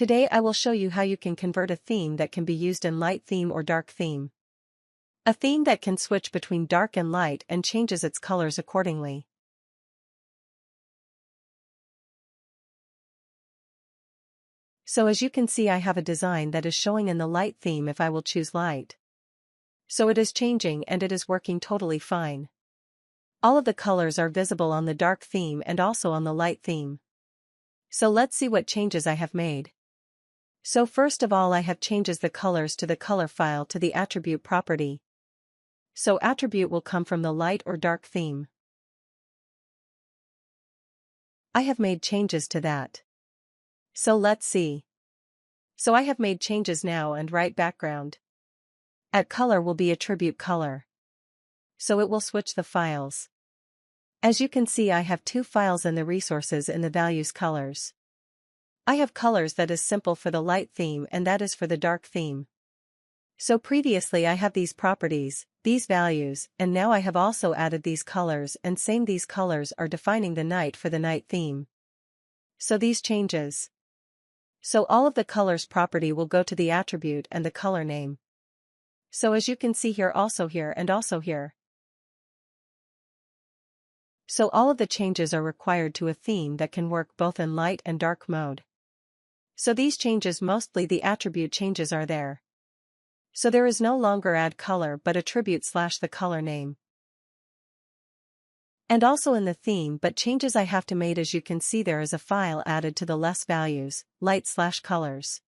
Today I will show you how you can convert a theme that can be used in light theme or dark theme. A theme that can switch between dark and light and changes its colors accordingly. So as you can see, I have a design that is showing in the light theme if I will choose light. So it is changing and it is working totally fine. All of the colors are visible on the dark theme and also on the light theme. So let's see what changes I have made. So first of all, I have changes the colors to the color file to the attribute property. So attribute will come from the light or dark theme. I have made changes to that. So let's see. So I have made changes now and write background. At color will be attribute color. So it will switch the files. As you can see, I have two files in the resources in the values colors. I have colors that is simple for the light theme and that is for the dark theme. So previously I have these properties, these values, and now I have also added these colors, and same these colors are defining the night for the night theme. So these changes. So all of the colors property will go to the attribute and the color name. So as you can see here, also here and also here. So all of the changes are required to a theme that can work both in light and dark mode. So these changes, mostly the attribute changes, are there. So there is no longer add color but attribute / the color name. And also in the theme, but changes I have to made, as you can see there is a file added to the less values, light / colors.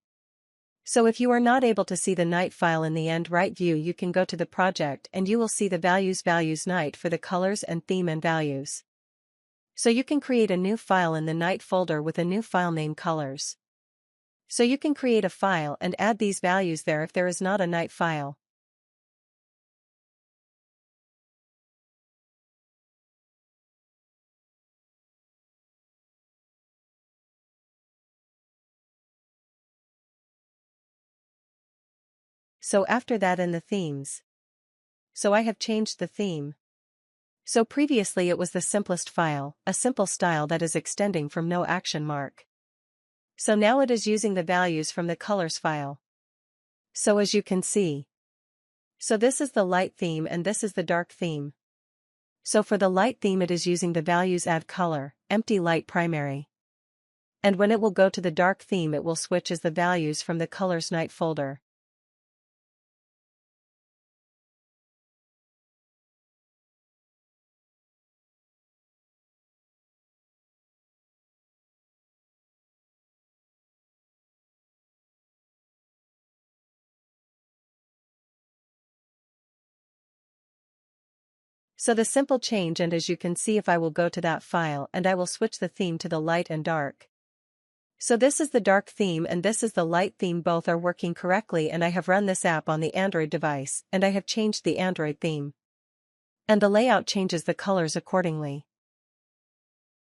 So if you are not able to see the night file in the end right view, you can go to the project and you will see the values night for the colors and theme and values. So you can create a new file in the night folder with a new file name colors. So you can create a file and add these values there if there is not a night file. So after that, in the themes. So I have changed the theme. So previously it was the simplest file, a simple style that is extending from no action mark. So now it is using the values from the colors file. So as you can see. So this is the light theme and this is the dark theme. So for the light theme it is using the values add color, empty light primary. And when it will go to the dark theme it will switch as the values from the colors night folder. So the simple change, and as you can see, if I will go to that file and I will switch the theme to the light and dark. So this is the dark theme and this is the light theme, both are working correctly, and I have run this app on the Android device and I have changed the Android theme. And the layout changes the colors accordingly.